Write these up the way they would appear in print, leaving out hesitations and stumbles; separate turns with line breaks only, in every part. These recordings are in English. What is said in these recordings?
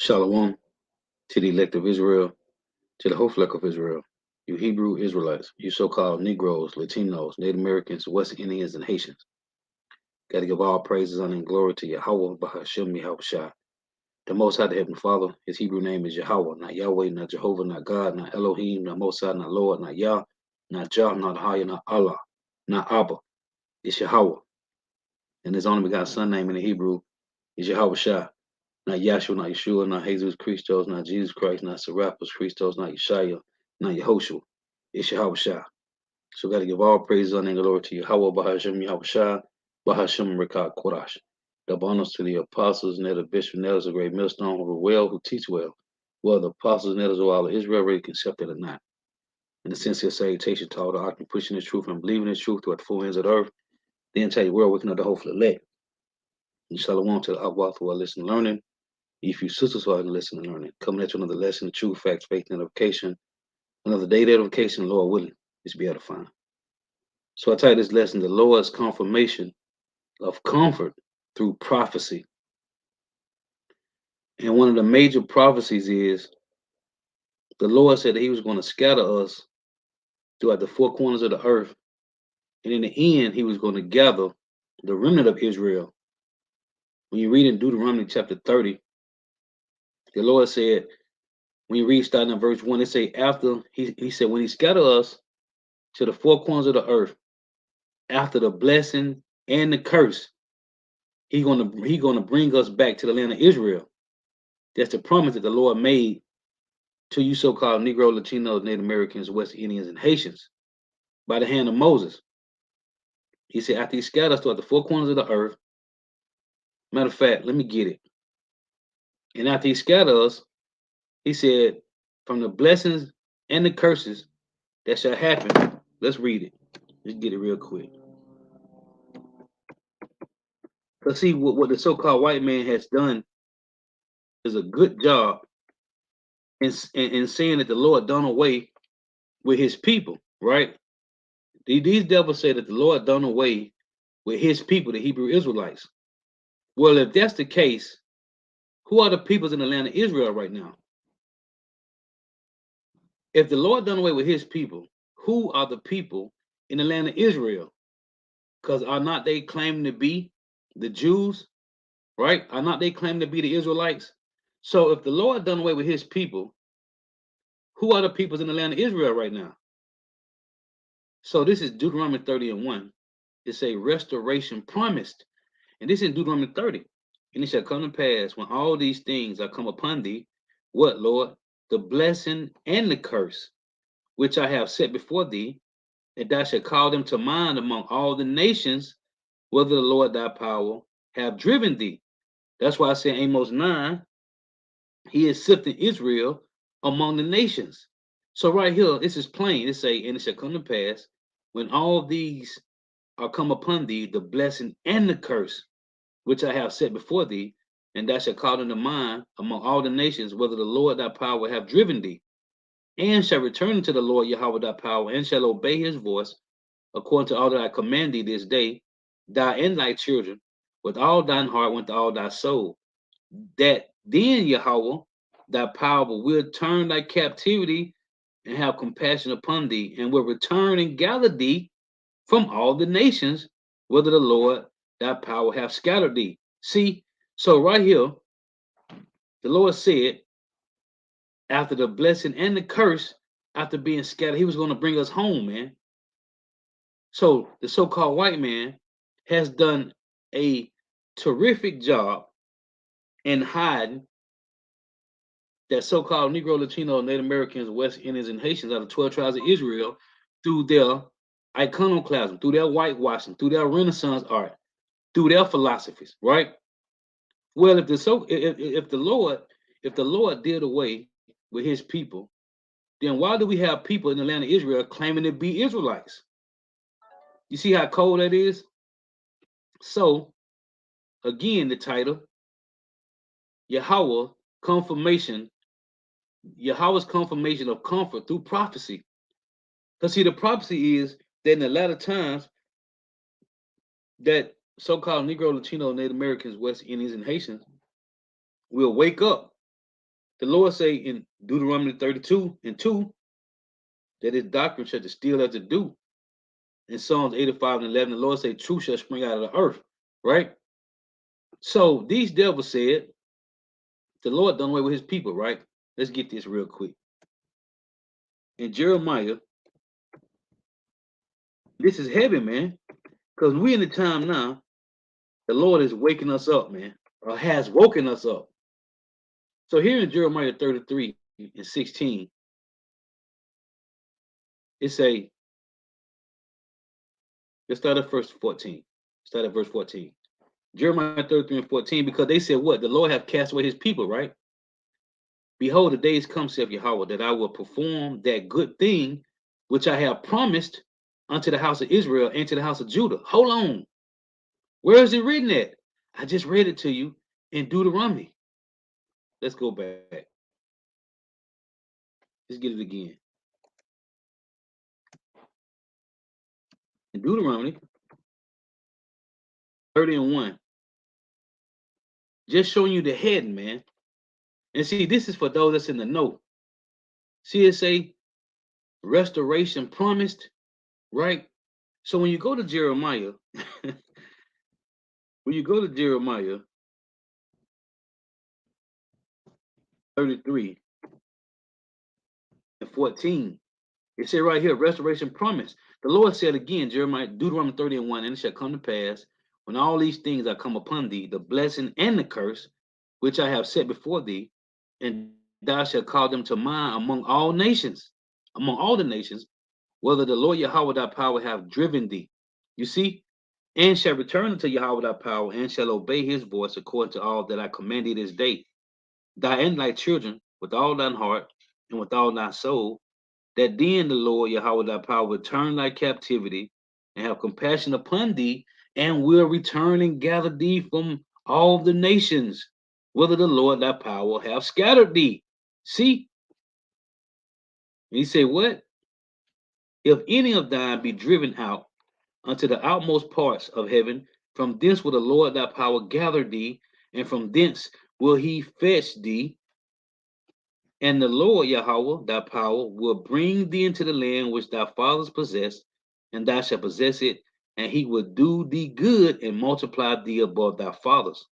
Shalom to the elect of Israel, to the whole flock of Israel, you Hebrew Israelites, you so-called Negroes, Latinos, Native Americans, West Indians, and Haitians. Got to give all praises, honor, and glory to Yahweh, Bahashem, Yahushua. The Most High, the Heavenly Father, his Hebrew name is Yahweh, not Yahweh, not Jehovah, not God, not Elohim, not Mosai, not Lord, not Yah, not Jah, not Haya, not Allah, not Abba. It's Yahweh. And his only begotten son name in the Hebrew is Yahweh Shah. Not Yahshua, not Yeshua, not Jesus Christos, not Jesus Christ, not Serapis Christos, not Yeshua, not Yehoshua. It's Yahweh Shah. So we got to give all praise and glory to Yahweh, Bahashem, Yahweh Shah, Bahashem, Rekah, Korash. Double honors to the apostles and the bishop, and elders, a great millstone who rule well, who teach well. Well, the apostles and elders of all of Israel, ready to accept it or not. And the sincere salutation to all the octant pushing the truth and believing the truth throughout the four ends of the earth, the entire world, waking up the hopeful elect. And shalom to the Abba who are listening and learning. If you sisters who are listening and learning, coming at you another lesson of truth, facts, faith, and edification, another day of edification, Lord willing, is be edifying. So I title this lesson, The Lord's Confirmation of Comfort Through Prophecy. And one of the major prophecies is the Lord said that he was going to scatter us throughout the four corners of the earth. And in the end, he was going to gather the remnant of Israel. When you read in Deuteronomy chapter 30, the Lord said, when you read starting in verse 1, it say after he said, when he scattered us to the four corners of the earth, after the blessing and the curse, he gonna bring us back to the land of Israel. That's the promise that the Lord made to you so-called Negro, Latinos, Native Americans, West Indians, and Haitians by the hand of Moses. He said after he scattered us throughout the four corners of the earth, matter of fact, let me get it. And after he scattered us, he said, from the blessings and the curses that shall happen, let's read it. Let's get it real quick. Let's see what the so-called white man has done is a good job in saying that the Lord done away with his people, right? These devils say that the Lord done away with his people, the Hebrew Israelites. Well, if that's the case, who are the peoples in the land of Israel right now? If the Lord done away with his people, who are the people in the land of Israel? Because are not they claiming to be the Jews, right? Are not they claiming to be the Israelites? So if the Lord done away with his people, who are the peoples in the land of Israel right now? So this is Deuteronomy 30 and 1. It's a restoration promised. And this is Deuteronomy 30. And it shall come to pass when all these things are come upon thee, what, Lord? The blessing and the curse, which I have set before thee, that thou shalt call them to mind among all the nations, whether the Lord thy power have driven thee. That's why I say Amos 9, he is sifting Israel among the nations. So right here, this is plain. It say, and it shall come to pass, when all these are come upon thee, the blessing and the curse, which I have set before thee, and thou shalt call them to mind among all the nations, whether the Lord thy power have driven thee, and shall return unto the Lord Yahweh thy power, and shall obey his voice, according to all that I command thee this day, thou and thy children, with all thine heart, with all thy soul, that then Yahweh thy power will turn thy captivity and have compassion upon thee, and will return and gather thee from all the nations, whether the Lord thy power have scattered thee. See, so right here, the Lord said, after the blessing and the curse, after being scattered, he was going to bring us home, man. So the so-called white man has done a terrific job in hiding that so-called Negro, Latino, Native Americans, West Indians, and Haitians out of 12 tribes of Israel through their iconoclasm, through their whitewashing, through their Renaissance art, through their philosophies, right? Well, if the Lord did away with his people, then why do we have people in the land of Israel claiming to be Israelites? You see how cold that is? So again, the title, Yahweh confirmation, Yahweh's confirmation of comfort through prophecy. Because see, the prophecy is that in the latter times, that so-called Negro, Latino, Native Americans, West Indians, and Haitians will wake up The Lord say in Deuteronomy 32:2 that his doctrine shall still as to do. In Psalms 85:11, the Lord say truth shall spring out of the earth, right? So these devils said the Lord done away with his people, right? Let's get this real quick. In Jeremiah, this is heavy, man, because we in the time now, the Lord is waking us up, man, or has woken us up. So here in Jeremiah 33:16, it say, let's start at verse 14. Start at verse 14. Jeremiah 33:14, because they said what? The Lord have cast away his people, right? Behold, the days come, saith Yahweh, that I will perform that good thing which I have promised unto the house of Israel and to the house of Judah. Hold on. Where is it written at? I just read it to you in Deuteronomy. Let's go back. Let's get it again. In Deuteronomy 30:1. Just showing you the heading, man. And see, this is for those that's in the know. See it say restoration promised, right? So when you go to Jeremiah, when you go to Jeremiah 33:14, it said right here, restoration promise. The Lord said again, Jeremiah, Deuteronomy 30:1, and it shall come to pass when all these things are come upon thee, the blessing and the curse, which I have set before thee, and thou shalt call them to mind among all nations, among all the nations, whether the Lord Yahweh thy power have driven thee. You see, and shall return unto Yahweh thy power, and shall obey his voice according to all that I commanded this day. Thy and thy children with all thine heart and with all thy soul, that then the Lord Yahweh thy power will turn thy captivity and have compassion upon thee, and will return and gather thee from all the nations, whether the Lord thy power have scattered thee. See? And he said, what? If any of thine be driven out unto the outmost parts of heaven, from thence will the Lord thy power gather thee, and from thence will he fetch thee. And the Lord Yahweh thy power will bring thee into the land which thy fathers possessed, and thou shalt possess it, and he will do thee good and multiply thee above thy fathers.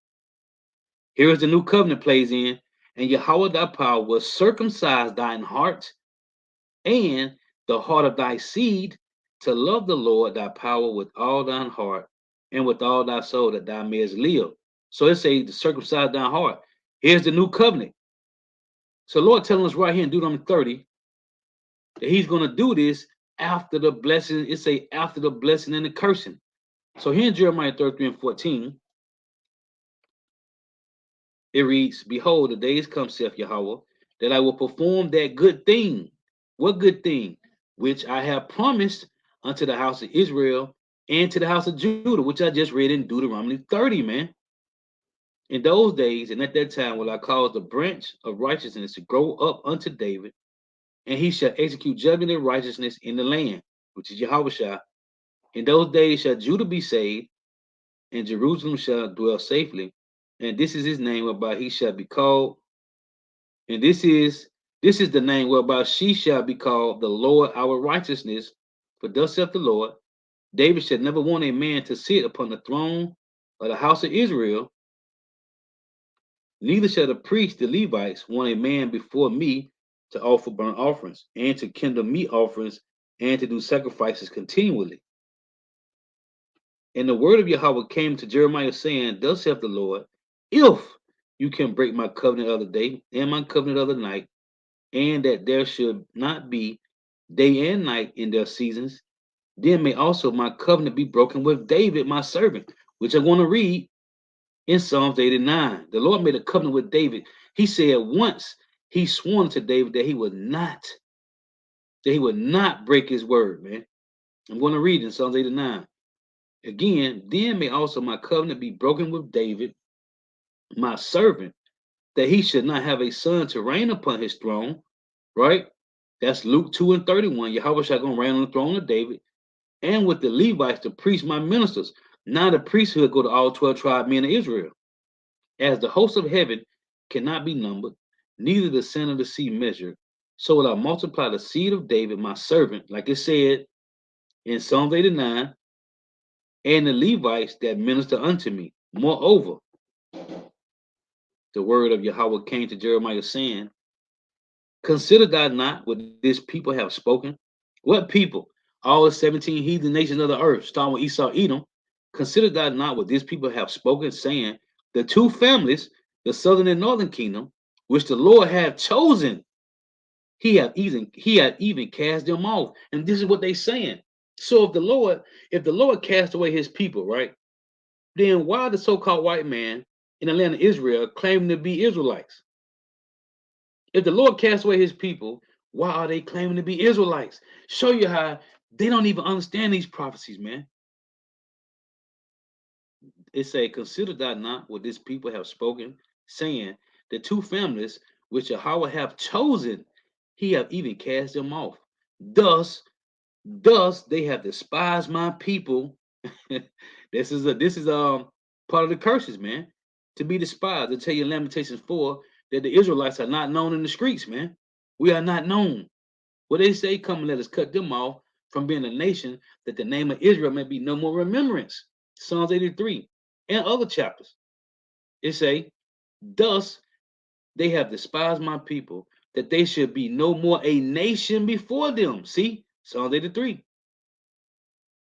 Here is the new covenant plays in, and Yahweh thy power will circumcise thine heart and the heart of thy seed to love the Lord thy power with all thine heart and with all thy soul, that thou mayest live. So it says to circumcise thine heart. Here's the new covenant. So Lord telling us right here in Deuteronomy 30 that he's going to do this after the blessing. It say after the blessing and the cursing. So here in Jeremiah 33:14, it reads, behold, the days come, saith Yahweh, that I will perform that good thing. What good thing? Which I have promised unto the house of Israel and to the house of Judah, which I just read in Deuteronomy 30, man. In those days and at that time will I cause the branch of righteousness to grow up unto David, and he shall execute judgment and righteousness in the land, which is Yahweh. In those days shall Judah be saved, and Jerusalem shall dwell safely. And this is his name whereby he shall be called. And this is the name whereby she shall be called the Lord our righteousness. For thus saith the Lord, David shall never want a man to sit upon the throne of the house of Israel, neither shall the priests, the Levites, want a man before me to offer burnt offerings, and to kindle meat offerings, and to do sacrifices continually. And the word of Yahweh came to Jeremiah, saying, thus saith the Lord, if you can break my covenant of the day and my covenant of the night, and that there should not be day and night in their seasons, then may also my covenant be broken with David, my servant, which I'm going to read in Psalms 89. The Lord made a covenant with David. He said once he sworn to David that he would not break his word, man. I'm going to read in Psalms 89. Again, then may also my covenant be broken with David, my servant, that he should not have a son to reign upon his throne, right? That's Luke 2:31. Yahweh shall go reign on the throne of David, and with the Levites, the priests, my ministers. Now the priesthood go to all 12 tribe men of Israel. As the hosts of heaven cannot be numbered, neither the sin of the seed measured. So will I multiply the seed of David, my servant, like it said in Psalms 89, and the Levites that minister unto me. Moreover, the word of Yahweh came to Jeremiah, saying, consider thou not what this people have spoken. What people? All the 17 heathen nations of the earth, starting with Esau, Edom. Consider thou not what these people have spoken, saying, the two families, the southern and northern kingdom, which the Lord hath chosen, he had even cast them off. And this is what they saying. So if the Lord cast away his people, right? Then why the so-called white man in the land of Israel claiming to be Israelites? If the Lord cast away his people, why are they claiming to be Israelites? Show you how they don't even understand these prophecies, man. It say, consider thou not what this people have spoken, saying, the two families which Yahweh have chosen, he have even cast them off. Thus they have despised my people. This is part of the curses, man. To be despised. I tell you in Lamentations 4 that the Israelites are not known in the streets, man. We are not known. What they say, come and let us cut them off from being a nation, that the name of Israel may be no more remembrance. Psalms 83 and other chapters. It say, thus they have despised my people, that they should be no more a nation before them. See, Psalms 83.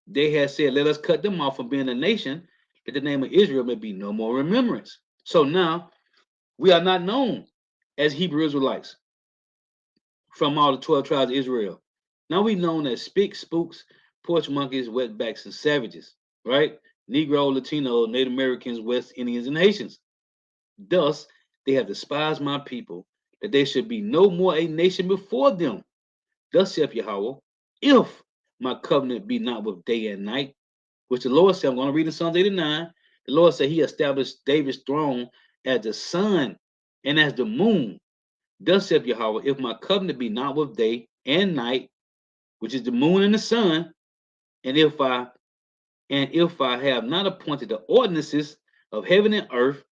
They had said, let us cut them off from being a nation, that the name of Israel may be no more remembrance. So now we are not known as Hebrew Israelites from all the 12 tribes of Israel. Now we known as spicks, spooks, porch monkeys, wetbacks, and savages, right? Negro, Latino, Native Americans, West Indians, and Haitians. Thus, they have despised my people, that they should be no more a nation before them. Thus saith Yahweh, if my covenant be not with day and night, which the Lord said, I'm going to read in Psalms 89. The Lord said he established David's throne as the sun and as the moon. Thus saith Yahweh, if my covenant be not with day and night, which is the moon and the sun, and if I have not appointed the ordinances of heaven and earth,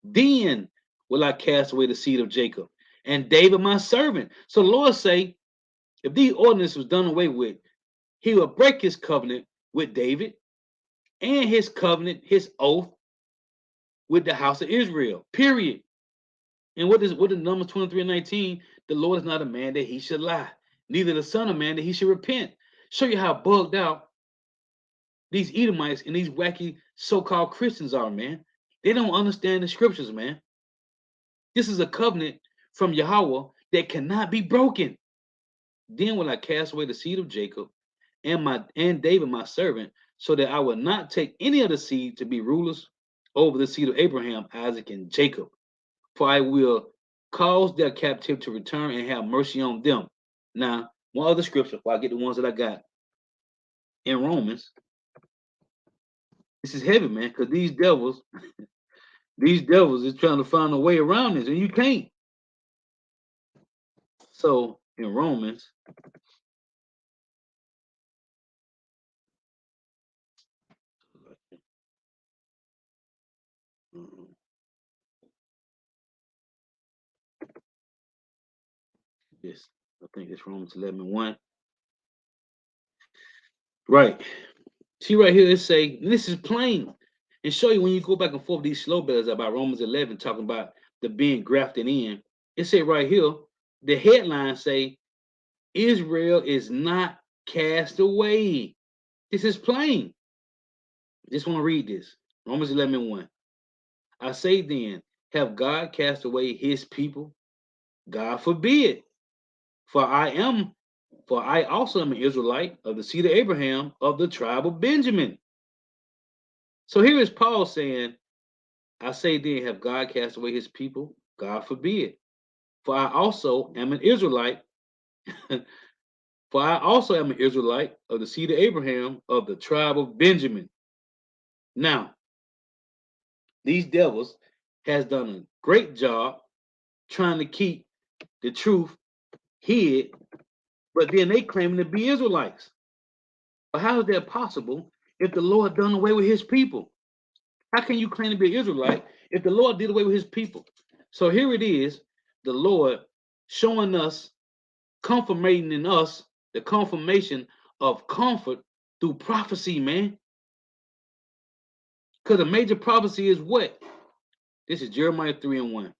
then will I cast away the seed of Jacob and David my servant. So the Lord say, if these ordinances was done away with, he will break his covenant with David and his covenant, his oath with the house of Israel. Period. And what is Numbers 23 and 19? The Lord is not a man that he should lie, neither the son of man that he should repent. Show you how bugged out these Edomites and these wacky so-called Christians are, man. They don't understand the scriptures, man. This is a covenant from Yahweh that cannot be broken. Then will I cast away the seed of Jacob and David my servant, so that I will not take any of the seed to be rulers over the seed of Abraham, Isaac, and Jacob. For I will cause their captivity to return and have mercy on them. Now, one other scripture, before I get the ones that I got in Romans. This is heavy, man, because these devils is trying to find a way around this, and you can't. So in Romans, yes, I think it's Romans 11:1. Right. See right here, it say, this is plain. And show you when you go back and forth these slow bells about Romans 11, talking about the being grafted in. It say right here, the headline say, Israel is not cast away. This is plain. Just want to read this. Romans 11:1. I say then, have God cast away his people? God forbid. For I also am an Israelite of the seed of Abraham, of the tribe of Benjamin. So here is Paul saying, I say then, have God cast away his people? God forbid. For I also am an Israelite. For I also am an Israelite of the seed of Abraham, of the tribe of Benjamin. Now, these devils has done a great job trying to keep the truth hid, but then they claiming to be Israelites. But how is that possible if the Lord done away with his people? How can you claim to be an Israelite if the Lord did away with his people? So here it is, the Lord showing us, confirmating in us the confirmation of comfort through prophecy, man. Because a major prophecy is what? This is Jeremiah 3 and 1.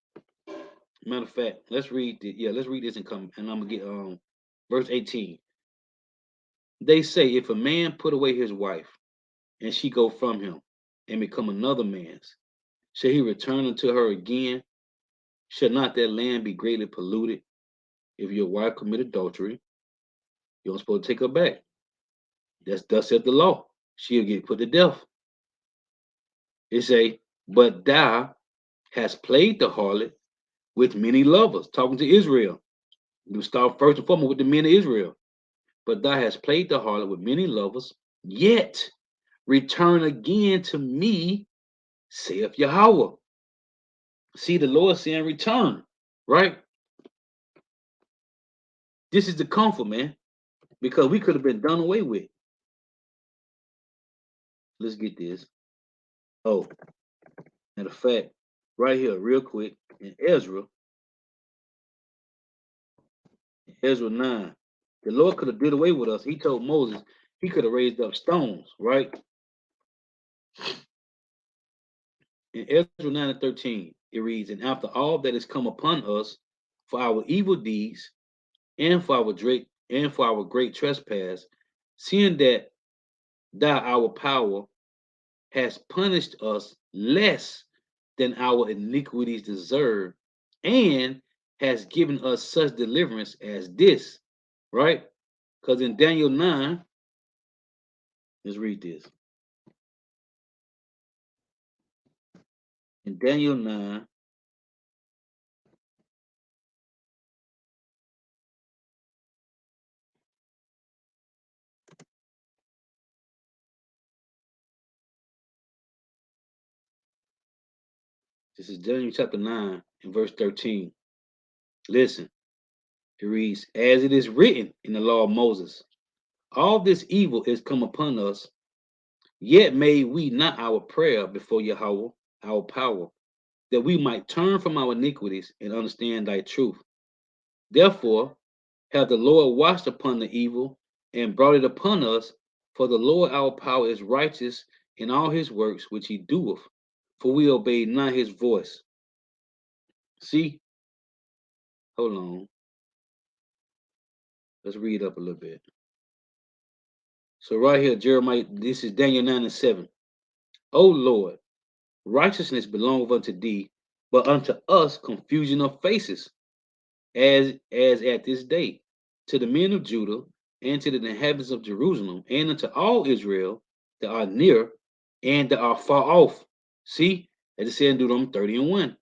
Matter of fact, let's read let's read this and come, and I'm gonna get verse 18. They say, if a man put away his wife, and she go from him, and become another man's, shall he return unto her again? Shall not that land be greatly polluted? If your wife commit adultery, you're not supposed to take her back. That's thus said the law. She'll get put to death. It say, but thou hast played the harlot with many lovers, talking to Israel. You start first and foremost with the men of Israel. But thou hast played the harlot with many lovers, yet return again to me, saith Yahweh. See, the Lord saying return, right? This is the comfort, man, because we could have been done away with. Let's get this. Oh, matter of fact, right here, real quick, in Ezra 9, the Lord could have did away with us. He told Moses he could have raised up stones, right? In Ezra 9 and 13, it reads, and after all that is come upon us for our evil deeds and for our great trespass, seeing that thou our power has punished us less than our iniquities deserve, and has given us such deliverance as this, right? Because in Daniel 9, let's read this. In Daniel 9, this is Daniel chapter 9 and verse 13. Listen, it reads, as it is written in the law of Moses, all this evil is come upon us, yet made we not our prayer before Yahweh, our power, that we might turn from our iniquities and understand thy truth. Therefore, have the Lord watched upon the evil and brought it upon us, for the Lord our power is righteous in all his works which he doeth, for we obey not his voice. See, hold on. Let's read up a little bit. So right here, Jeremiah, this is Daniel 9 and 7. O Lord, righteousness belongeth unto thee, but unto us confusion of faces, as at this day, to the men of Judah, and to the inhabitants of Jerusalem, and unto all Israel that are near and that are far off. See, as it said in Deuteronomy 30 and 1.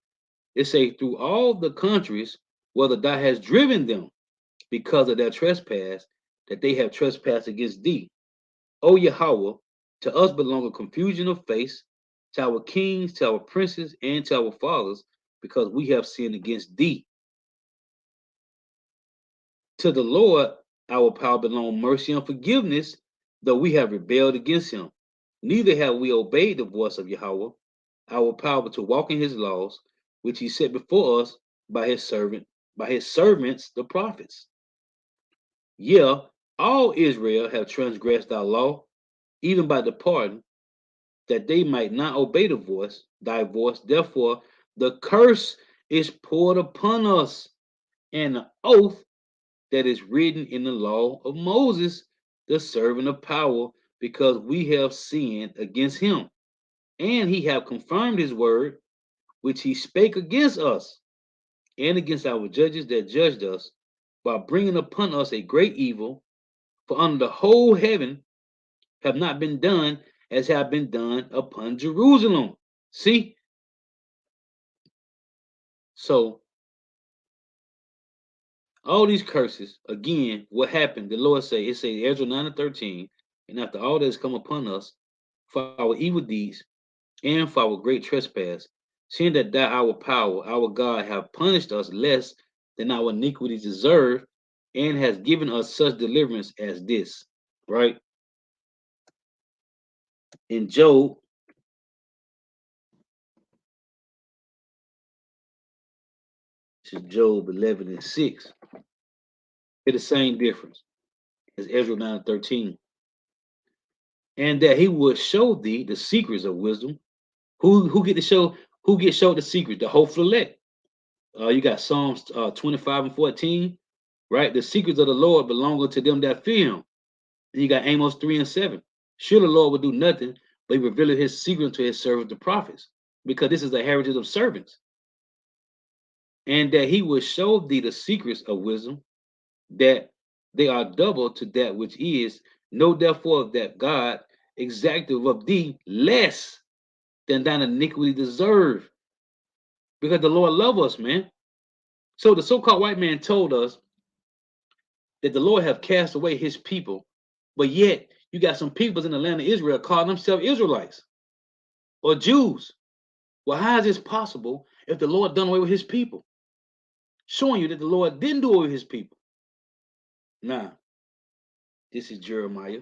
It say, through all the countries, whether thou hast driven them because of their trespass, that they have trespassed against thee. O Yahweh, to us belong a confusion of face, to our kings, to our princes, and to our fathers, because we have sinned against thee. To the Lord, our power belong mercy and forgiveness, though we have rebelled against him. Neither have we obeyed the voice of Yahweh, our power to walk in his laws, which he set before us by his servants, the prophets. Yeah, all Israel have transgressed our law, even by departing, that they might not obey thy voice. Therefore, the curse is poured upon us, and the oath that is written in the law of Moses, the servant of power, because we have sinned against him. And he have confirmed his word, which he spake against us, and against our judges that judged us, by bringing upon us a great evil, for under the whole heaven have not been done as have been done upon Jerusalem. See? So all these curses, again, what happened? The Lord say, it say Ezra 9 and 13, and after all that has come upon us for our evil deeds and for our great trespass, seeing that our power, our God, have punished us less than our iniquities deserve, and has given us such deliverance as this, right? In Job, is Job 11 and 6. It's the same difference as Ezra 9 and 13. And that he would show thee the secrets of wisdom. Who get to show who get showed the secrets? The hopeful elect. You got Psalms 25 and 14, right? The secrets of the Lord belong to them that fear him. And you got Amos 3 and 7. Sure, the Lord will do nothing, but he revealed his secret to his servants, the prophets, because this is the heritage of servants. And that he will show thee the secrets of wisdom, that they are double to that which is. Know therefore that God exacted of thee less than thine iniquity deserve. Because the Lord love us, man. So the so-called white man told us that the Lord have cast away his people, but yet you got some peoples in the land of Israel calling themselves Israelites or Jews. Well, how is this possible if the Lord done away with his people? Showing you that the Lord didn't do away with his people. Now, this is Jeremiah.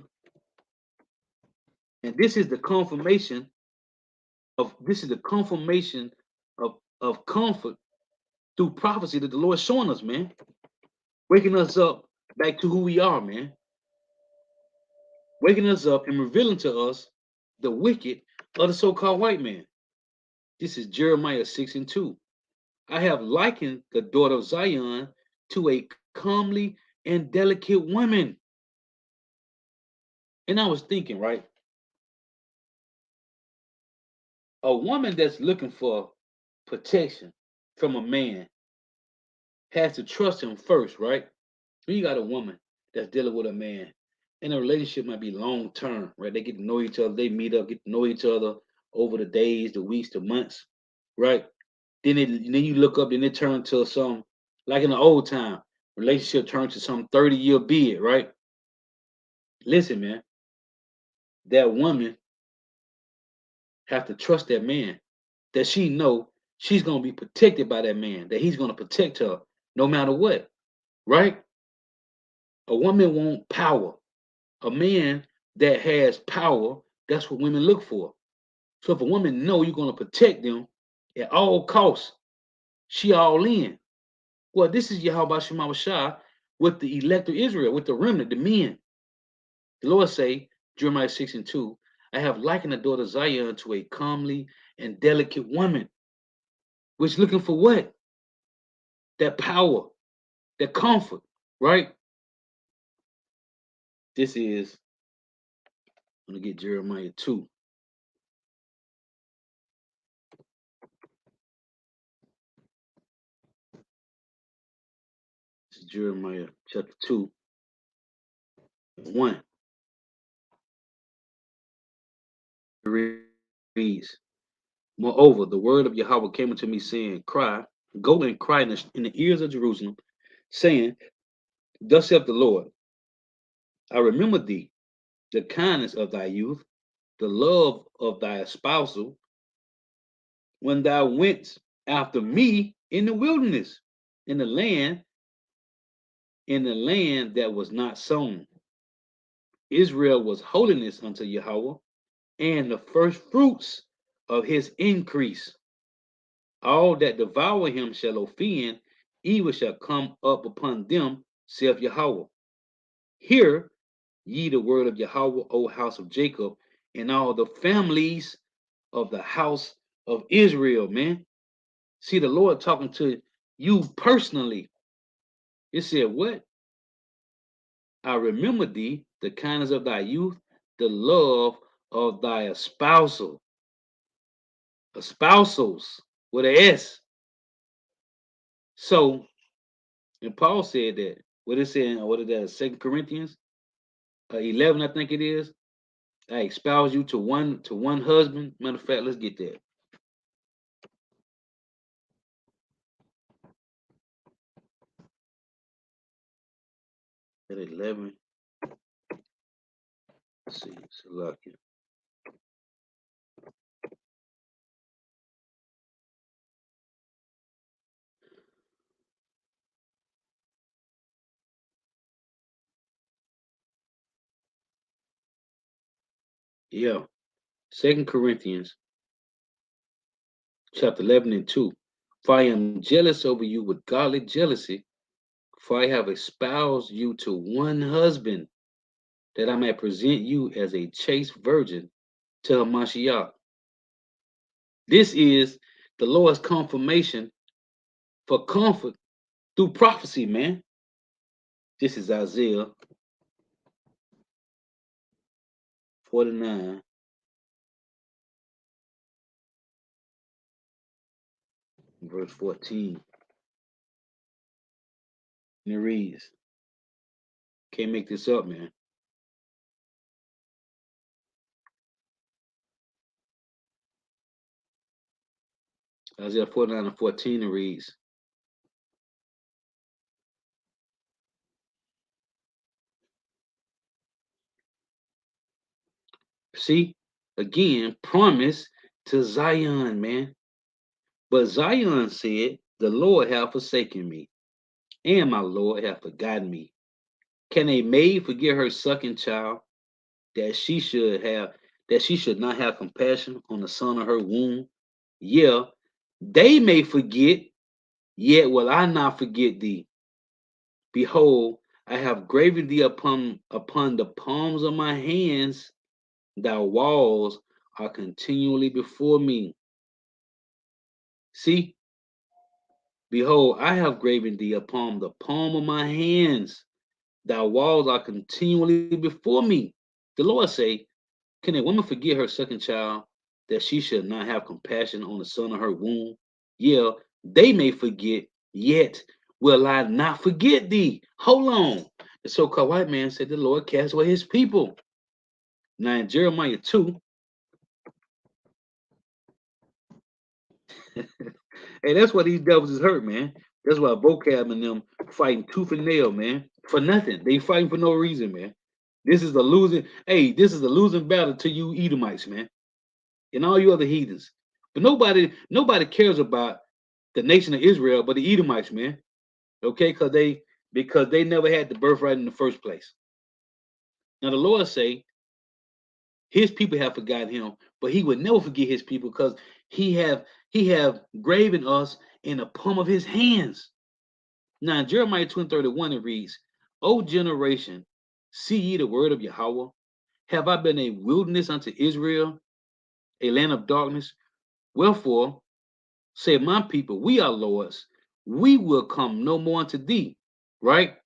And this is the confirmation of comfort through prophecy that the Lord is showing us, man. Waking us up back to who we are, man. Waking us up and revealing to us the wicked of the so-called white man. This is Jeremiah 6 and 2. I have likened the daughter of Zion to a comely and delicate woman. And I was thinking, right? A woman that's looking for protection from a man has to trust him first, right? When you got a woman that's dealing with a man, and a relationship might be long term, right? They get to know each other, they meet up, get to know each other over the days, the weeks, the months, right? Then you look up, then it turns to some like in the old time, relationship turns to some 30-year bid, right? Listen, man, that woman have to trust that man, that she know she's gonna be protected by that man, that he's gonna protect her no matter what, right? A woman want power. A man that has power, that's what women look for. So if a woman know you're gonna protect them at all costs, she all in. Well, this is Yahweh Shema Shah with the elect of Israel, with the remnant, the men. The Lord say, Jeremiah 6 and 2, I have likened the daughter Zion to a comely and delicate woman, which looking for what? That power, that comfort, right? This is, I'm gonna get Jeremiah 2. This is Jeremiah chapter 2, 1. It reads, Moreover, the word of Yahweh came unto me, saying, Cry, go and cry in the ears of Jerusalem, saying, Thus saith the Lord, I remember thee, the kindness of thy youth, the love of thy espousal, when thou went after me in the wilderness, in the land, that was not sown. Israel was holiness unto Yahweh, and the first fruits of his increase. All that devour him shall offend, evil shall come up upon them, saith Yahweh. Hear ye the word of Yahweh, O house of Jacob, and all the families of the house of Israel, man. See the Lord talking to you personally. It said, What? I remember thee, the kindness of thy youth, the love of thy espousal. Espousals with an S. So, and Paul said that. What it said, what is that, 2 Corinthians 11, I think it is. I espouse you to one husband. Matter of fact, let's get that. At 11. Let's see. Salakia. Yeah. 2 Corinthians chapter 11 and 2. For I am jealous over you with godly jealousy, for I have espoused you to one husband, that I may present you as a chaste virgin to Hamashiach. This is the Lord's confirmation for comfort through prophecy, man. This is Isaiah 49, verse 14. And it reads, can't make this up, man. Isaiah 49 and 14, it reads, see, again, promise to Zion, man. But Zion said, the Lord hath forsaken me, and my Lord hath forgotten me. Can a maid forget her sucking child, that she should not have compassion on the son of her womb? Yeah, they may forget, yet will I not forget thee. Behold, I have graven thee upon the palms of my hands, thy walls are continually before me. See, behold, I have graven thee upon the palm of my hands, thy walls are continually before me. The Lord say, can a woman forget her second child, that she should not have compassion on the son of her womb? Yeah, they may forget, yet will I not forget thee. Hold on. The so-called white man said the Lord cast away his people. Now in Jeremiah 2, hey, that's why these devils is hurt, man. That's why vocab and them fighting tooth and nail, man. For nothing. They fighting for no reason, man. This is a losing battle to you Edomites, man, and all you other heathens. But nobody cares about the nation of Israel, but the Edomites, man. Okay, because they never had the birthright in the first place. Now the Lord say his people have forgotten him, but he would never forget his people because he have graven us in the palm of his hands. Now in Jeremiah 20:31 it reads, O generation, see ye the word of Yahweh? Have I been a wilderness unto Israel, a land of darkness? Wherefore, say my people, we are lords, we will come no more unto thee. Right?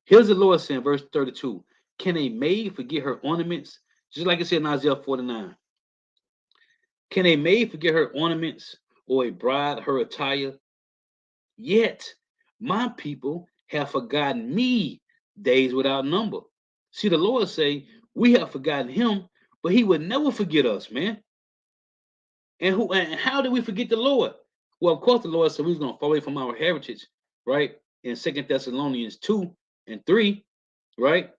Here's the Lord saying, verse 32. Can a maid forget her ornaments? Just like it said in Isaiah 49. Can a maid forget her ornaments, or a bride her attire? Yet my people have forgotten me days without number. See, the Lord say, we have forgotten him, but he would never forget us, man. And how did we forget the Lord? Well, of course, the Lord said we was going to fall away from our heritage, right? In 2 Thessalonians 2 and 3, right?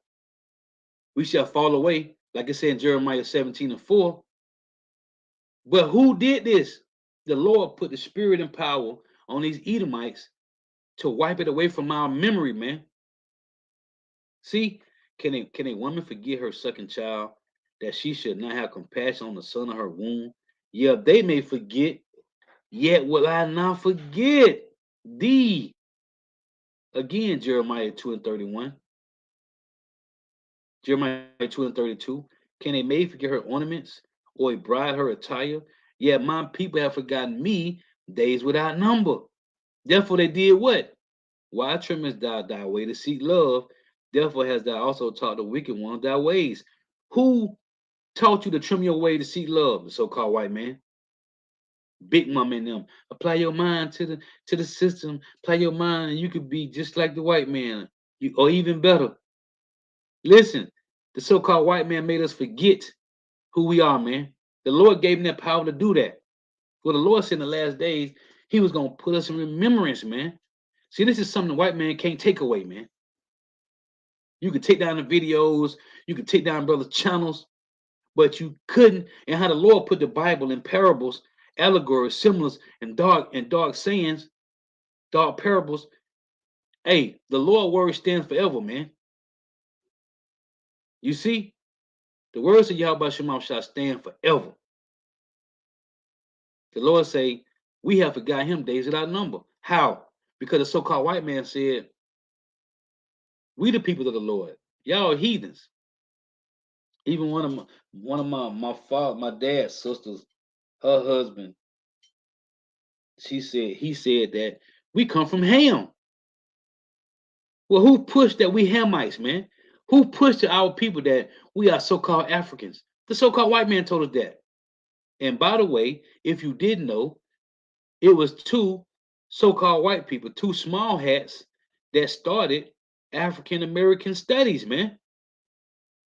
We shall fall away, like it said in Jeremiah 17 and 4. But who did this? The Lord put the spirit and power on these Edomites to wipe it away from our memory, man. See, can a woman forget her second child, that she should not have compassion on the son of her womb? Yeah, they may forget, yet will I not forget thee. Again, Jeremiah 2 and 31. Jeremiah 2 and 32. Can a maid forget her ornaments, or a bride her attire? Yet my people have forgotten me days without number. Therefore they did what? Why trimmest thou thy way to seek love? Therefore hast thou also taught the wicked one thy ways. Who taught you to trim your way to seek love? The so-called white man. Big mama and them. Apply your mind to the system. Apply your mind, and you could be just like the white man, or even better. Listen, the so-called white man made us forget who we are, man. The Lord gave him that power to do that. Well, the Lord said in the last days, he was going to put us in remembrance, man. See, this is something the white man can't take away, man. You could take down the videos, you could take down brothers' channels, but you couldn't. And how the Lord put the Bible in parables, allegories, symbols, and dark sayings, dark parables. Hey, the Lord word stands forever, man. You see, the words of Yahweh Shema shall stand forever. The Lord say, We have forgot him days without number. How? Because the so-called white man said, we the people of the Lord. Y'all are heathens. Even my dad's sisters, her husband, he said that we come from Ham. Well, who pushed that we Hamites, man? Who pushed to our people that we are so-called Africans? The so-called white man told us that. And by the way, if you didn't know, it was two so-called white people, two small hats that started African American studies, man.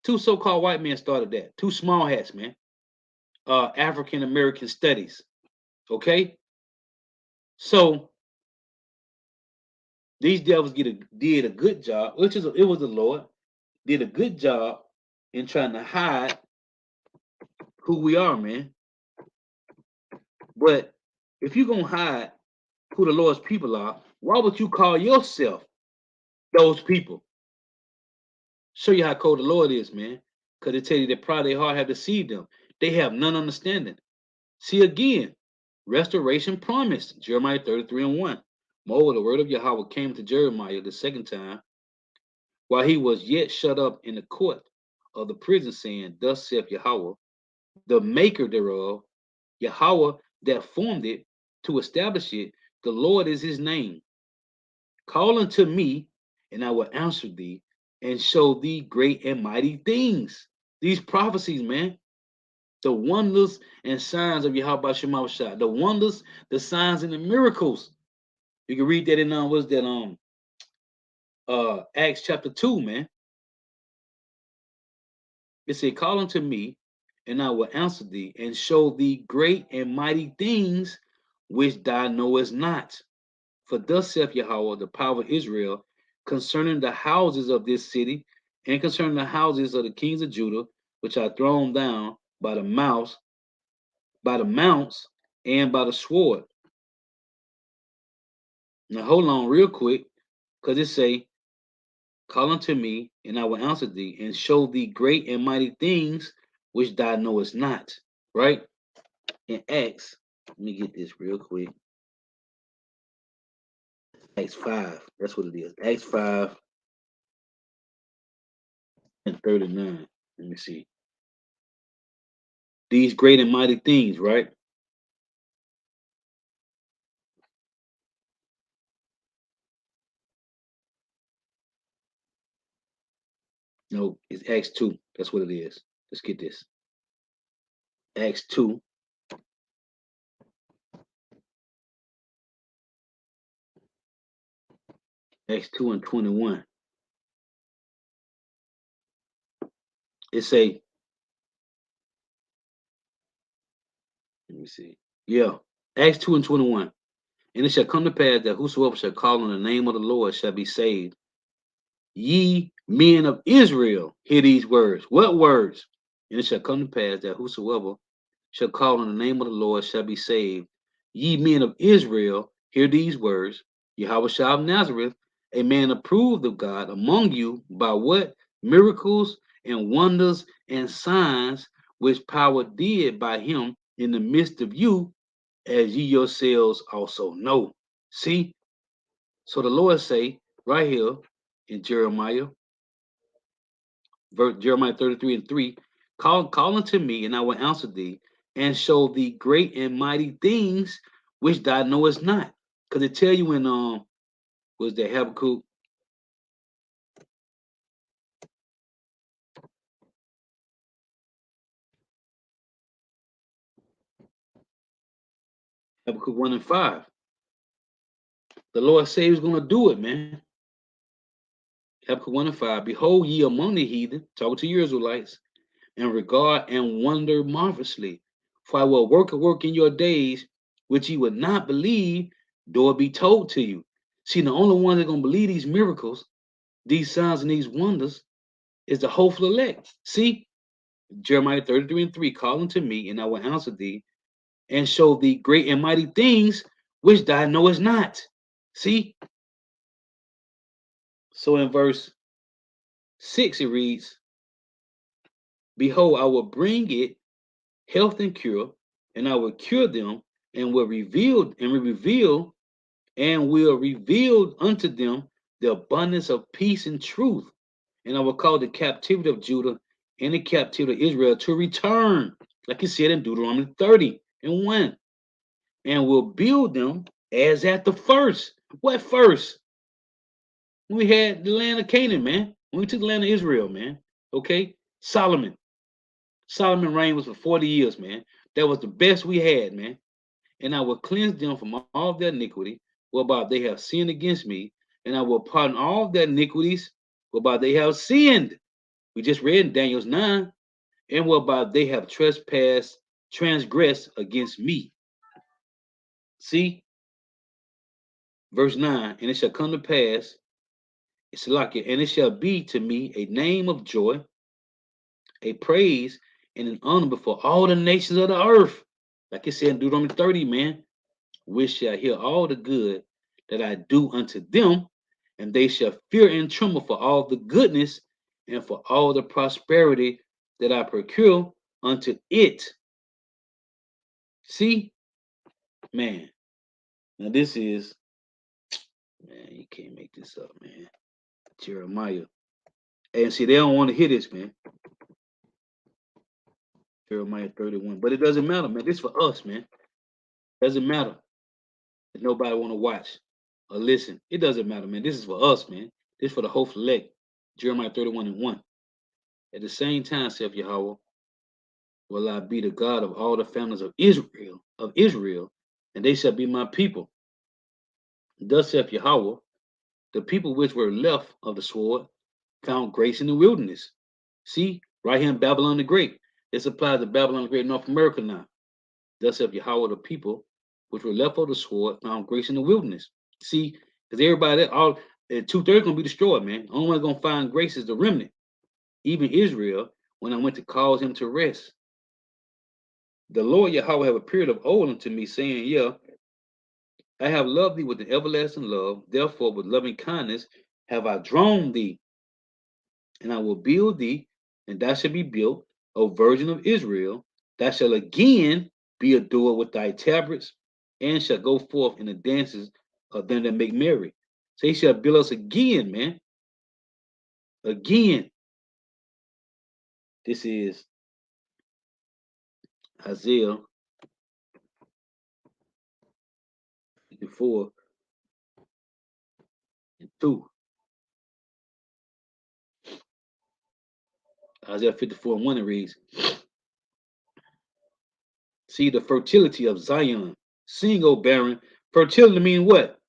Two so-called white men started that. Two small hats, man. African American studies. Okay, so these devils did a good job, it was the Lord did a good job in trying to hide who we are, man. But if you're gonna hide who the Lord's people are, why would you call yourself those people? Show you how cold the Lord is, man. Because they tell you that pride of their heart have deceived them. They have none understanding. See again, restoration promised. Jeremiah 33:1. Moreover, the word of Yahweh came to Jeremiah the second time, while he was yet shut up in the court of the prison, saying, thus saith Yahweh, the maker thereof, Yahweh that formed it to establish it, the Lord is his name. Call unto me, and I will answer thee, and show thee great and mighty things. These prophecies, man, the wonders and signs of Yahweh Shema Shah, the wonders, the signs, and the miracles. You can read that in what's that Acts chapter 2, man. It said, call unto me, and I will answer thee, and show thee great and mighty things which thou knowest not. For thus saith Yahweh, the power of Israel, concerning the houses of this city, and concerning the houses of the kings of Judah, which are thrown down by the mounts, and by the sword. Now hold on real quick, because it say, call unto me, and I will answer thee, and show thee great and mighty things which thou knowest not. Right? In Acts, let me get this real quick. Acts 5. That's what it is. Acts 5 and 39. Let me see. These great and mighty things, right? No, it's Acts 2. That's what it is. Let's get this. Acts 2. Acts 2 and 21. It say, let me see. Yeah. Acts 2 and 21. And it shall come to pass that whosoever shall call on the name of the Lord shall be saved. Ye men of Israel, hear these words. What words? And it shall come to pass that whosoever shall call on the name of the Lord shall be saved. Ye men of Israel, hear these words. Yahweh Shah of Nazareth, a man approved of God among you by what? Miracles and wonders and signs which power did by him in the midst of you, as ye yourselves also know. See? So the Lord say right here in Jeremiah, Jeremiah 33 and 3, call unto me, and I will answer thee, and show thee great and mighty things which thou knowest not. Because it tell you in was that Habakkuk? Habakkuk 1 and 5. The Lord said he was gonna do it, man. Habakkuk 1 and 5. Behold ye among the heathen, talking to your Israelites, and regard and wonder marvelously. For I will work a work in your days which ye would not believe, though it be told to you. See, the only ones that are gonna believe these miracles, these signs and these wonders, is the hopeful elect. See, Jeremiah 33 and 3, call unto me, and I will answer thee, and show thee great and mighty things which thou knowest not. See? So in verse 6, it reads, behold, I will bring it health and cure, and I will cure them and will reveal and will reveal unto them the abundance of peace and truth. And I will call the captivity of Judah and the captivity of Israel to return, like he said in Deuteronomy 30 and 1, and will build them as at the first. What first? When we had the land of Canaan, man. When we took the land of Israel, man. Okay? Solomon. Solomon reign was for 40 years, man. That was the best we had, man. And I will cleanse them from all their iniquity, whereby they have sinned against me, and I will pardon all their iniquities, whereby they have sinned. We just read in Daniel's 9, and whereby they have transgressed against me. See, verse 9, and it shall come to pass, it's like it, and it shall be to me a name of joy, a praise, and an honor before all the nations of the earth. Like it said in Deuteronomy 30, man, which shall hear all the good that I do unto them, and they shall fear and tremble for all the goodness and for all the prosperity that I procure unto it. See, man, now this is, man, you can't make this up, man. Jeremiah. And see, they don't want to hear this, man. Jeremiah 31. But it doesn't matter, man. This is for us, man. Doesn't matter if nobody want to watch or listen. It doesn't matter, man. This is for us, man. This is for the whole elect. Jeremiah 31 and 1. At the same time, saith Yahweh, will I be the God of all the families of Israel, and they shall be my people. Thus saith Yahweh, the people which were left of the sword found grace in the wilderness. See, right here in Babylon the Great. This applies to Babylon the Great, North America now. Thus saith Yahweh, the people which were left of the sword found grace in the wilderness. See, because everybody, all 2/3 gonna be destroyed, man. Only one gonna find grace is the remnant. Even Israel, when I went to cause him to rest. The Lord Yahweh have appeared of old unto me, saying, yeah, I have loved thee with an everlasting love. Therefore, with loving kindness have I drawn thee, and I will build thee, and thou shalt be built, O Virgin of Israel. Thou shalt again be adored with thy tabrets, and shall go forth in the dances of them that make merry. So he shall build us again, man. Again. This is Isaiah 54 and 2. Isaiah 54 and 1 it reads, see the fertility of Zion. Sing, O barren. Fertility mean what?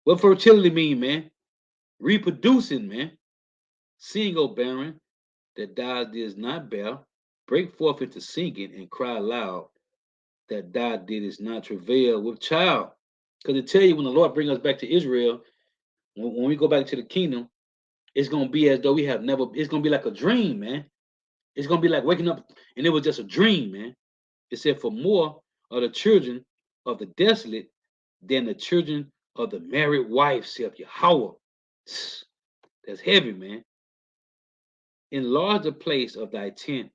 What fertility mean, man? Reproducing, man. Sing, O barren, that thou didst not bear. Break forth into singing and cry loud that thou didst not travail with child. Because I tell you, when the Lord bring us back to Israel, when we go back to the kingdom, it's going to be as though we have never, it's going to be like a dream, man. It's going to be like waking up and it was just a dream, man. It said, for more are the children of the desolate than the children of the married wife, saith Yahweh. That's heavy, man. Enlarge the place of thy tent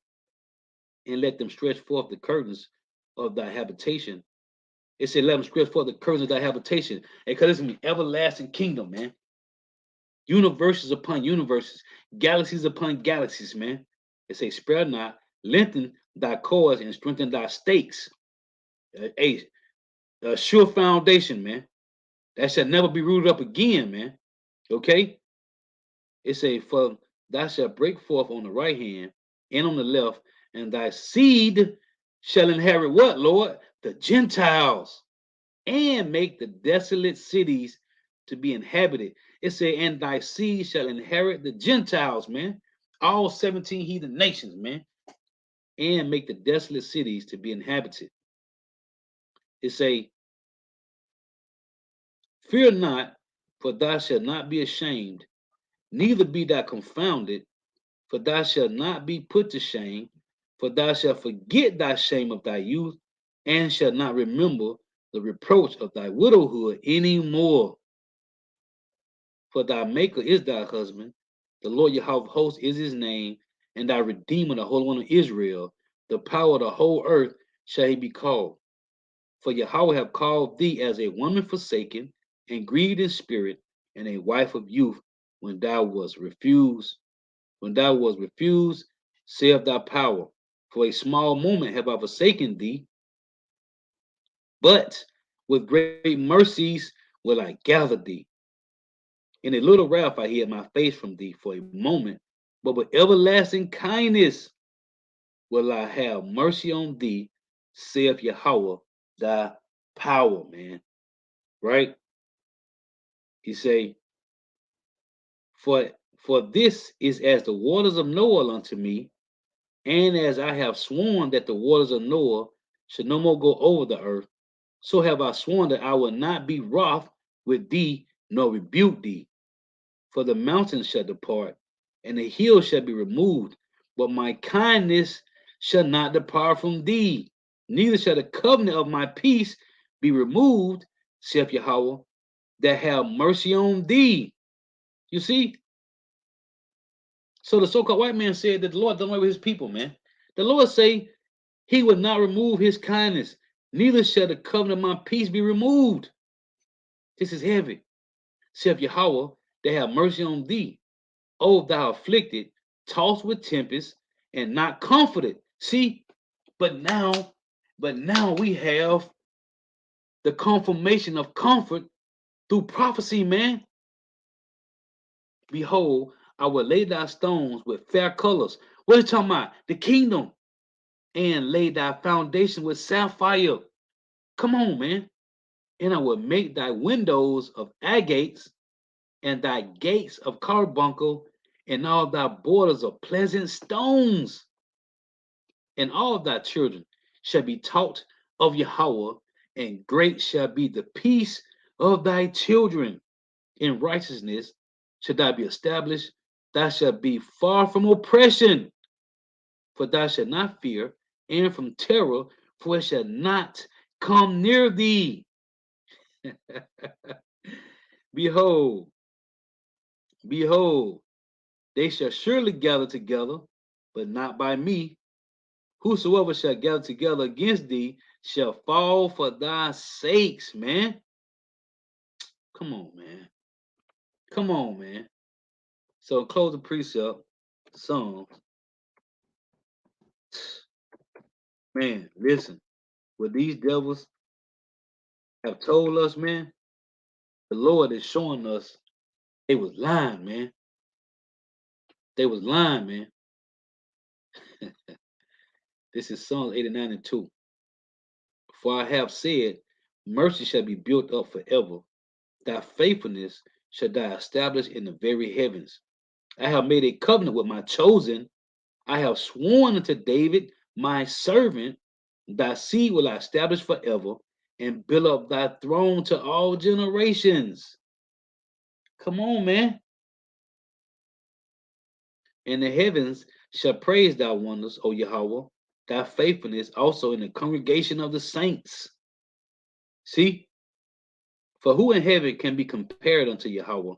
and let them stretch forth the curtains of thy habitation. It said, let them stretch forth the curtains of thy habitation. Because it's going to be everlasting kingdom, man. Universes upon universes, galaxies upon galaxies, man. It say, spare not, lengthen thy cords and strengthen thy stakes. A sure foundation, man. That shall never be rooted up again, man. Okay? It say, for thou shalt break forth on the right hand and on the left, and thy seed shall inherit what, Lord? The Gentiles, and make the desolate cities to be inhabited. It say, and thy seed shall inherit the Gentiles, man. All 17 heathen nations, man. And make the desolate cities to be inhabited. It say, fear not, for thou shalt not be ashamed, neither be thou confounded, for thou shalt not be put to shame, for thou shalt forget thy shame of thy youth, and shalt not remember the reproach of thy widowhood any more. For thy maker is thy husband, the Lord Yahweh of hosts is his name, and thy redeemer, the Holy One of Israel, the power of the whole earth shall he be called. For Yahweh have called thee as a woman forsaken and grieved in spirit, and a wife of youth when thou was refused. When thou was refused, saith thy power. For a small moment have I forsaken thee, but with great mercies will I gather thee. In a little wrath I hid my face from thee for a moment, but with everlasting kindness will I have mercy on thee, saith Yahweh, thy power, man. Right? He say, for for this is as the waters of Noah unto me, and as I have sworn that the waters of Noah should no more go over the earth, so have I sworn that I will not be wroth with thee, nor rebuke thee. For the mountains shall depart, and the hills shall be removed, but my kindness shall not depart from thee, neither shall the covenant of my peace be removed, saith Yahweh, that have mercy on thee. You see? So the so-called white man said that the Lord done away with his people, man. The Lord say he would not remove his kindness, neither shall the covenant of my peace be removed. This is heavy. Saith Yahweh, that have mercy on thee. O thou afflicted, tossed with tempest, and not comforted. See, but now we have the confirmation of comfort through prophecy, man. Behold, I will lay thy stones with fair colors. What are you talking about? The kingdom. And lay thy foundation with sapphire. Come on, man. And I will make thy windows of agates, and thy gates of carbuncle, and all thy borders of pleasant stones. And all thy children shall be taught of Yahweh, and great shall be the peace of thy children. In righteousness shall thou be established. Thou shalt be far from oppression, for thou shalt not fear, and from terror, for it shall not come near thee. Behold, behold, they shall surely gather together, but not by me. Whosoever shall gather together against thee shall fall for thy sakes, man. Come on, man. Come on, man. So close the precept, Psalms. Man, listen. What these devils have told us, man, the Lord is showing us they was lying, man. They was lying, man. This is Psalms 89 and 2. For I have said, mercy shall be built up forever. Thy faithfulness shall thou establish in the very heavens. I have made a covenant with my chosen. I have sworn unto David, my servant, thy seed will I establish forever and build up thy throne to all generations. Come on, man. And the heavens shall praise thy wonders, O Yahweh, thy faithfulness also in the congregation of the saints. See, for who in heaven can be compared unto Yahweh?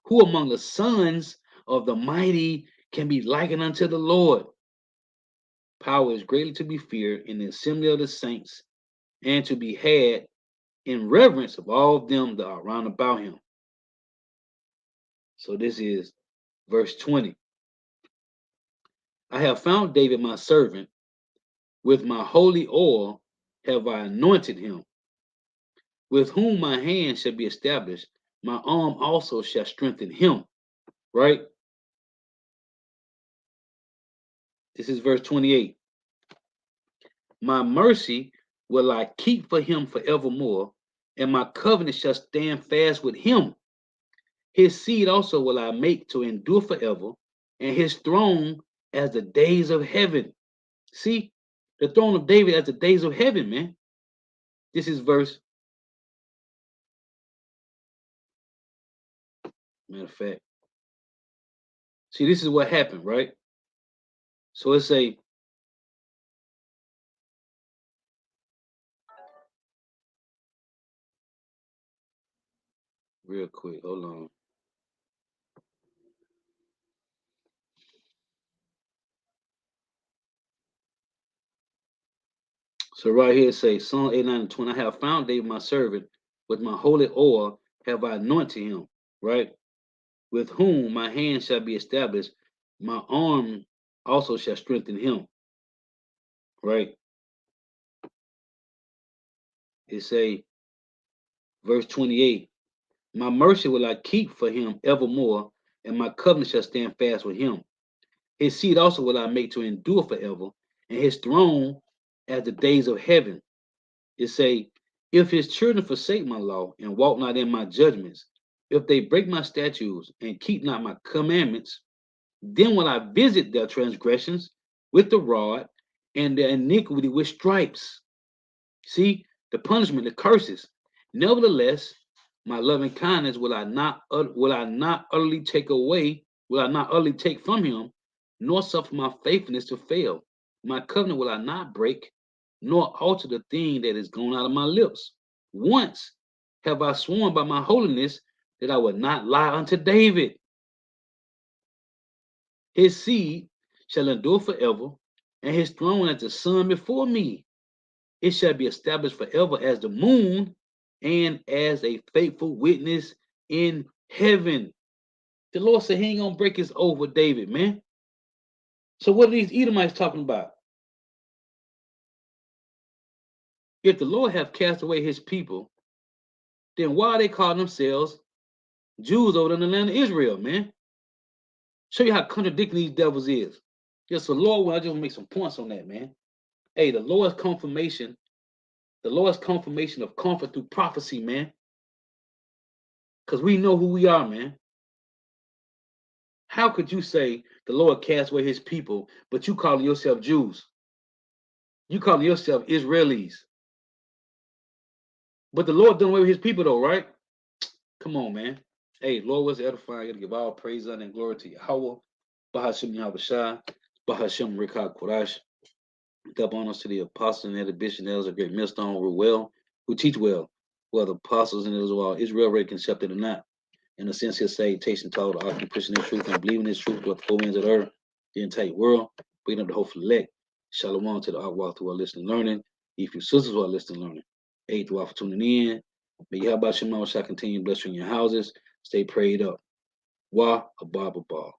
Who among the sons of the mighty can be likened unto the Lord? Power is greatly to be feared in the assembly of the saints, and to be had in reverence of all them that are round about him. So this is verse 20. I have found David my servant, with my holy oil have I anointed him, with whom my hand shall be established, my arm also shall strengthen him. Right? This is verse 28. My mercy will I keep for him forevermore, and my covenant shall stand fast with him. His seed also will I make to endure forever, and his throne as the days of heaven. See, the throne of David as the days of heaven, man. This is verse, matter of fact. See, this is what happened, right? So let's say, real quick, hold on. So right here it says, Psalm 89 and 20, I have found David my servant, with my holy oil have I anointed him, right? With whom my hand shall be established, my arm also shall strengthen him, right? It say, verse 28, my mercy will I keep for him evermore, and my covenant shall stand fast with him. His seed also will I make to endure forever, and his throne as the days of heaven. It say, if his children forsake my law and walk not in my judgments, if they break my statutes and keep not my commandments, then will I visit their transgressions with the rod and their iniquity with stripes. See, the punishment, the curses. Nevertheless, my loving kindness will I not utterly take away, will I not utterly take from him, nor suffer my faithfulness to fail. My covenant will I not break, nor alter the thing that is gone out of my lips. Once have I sworn by my holiness that I would not lie unto David. His seed shall endure forever, and his throne as the sun before me. It shall be established forever as the moon and as a faithful witness in heaven. The Lord said he ain't gonna break his oath with David, man. So what are these Edomites talking about? If the Lord have cast away his people, then why are they calling themselves Jews over in the land of Israel, man? Show you how contradicting these devils is. Yes, the Lord, well, I just want to make some points on that, man. Hey, the Lord's confirmation of comfort through prophecy, man. Because we know who we are, man. How could you say the Lord cast away his people, but you calling yourself Jews? You calling yourself Israelis. But the Lord done away with his people though, right? Come on, man. Hey, Lord was edifying. Gotta give all praise, honor, and glory to Yahweh. Bahashim Yahushua, Bahashim Rikah Korash. Double honors to the apostles and the bishop and elders of great millstone who teach well, whether apostles and elders of all Israel already concepted or not. In the sense of salutation, told all keep pushing this truth and believing this truth with the four winds of the earth, the entire world, bringing up the hopeful elect. Shalom to the outwalk through our listening learning. If you sisters who are listening learning, aid to all for tuning in. May Yahweh Shema shall continue to bless you in your houses. Stay prayed up. Wa abab abab.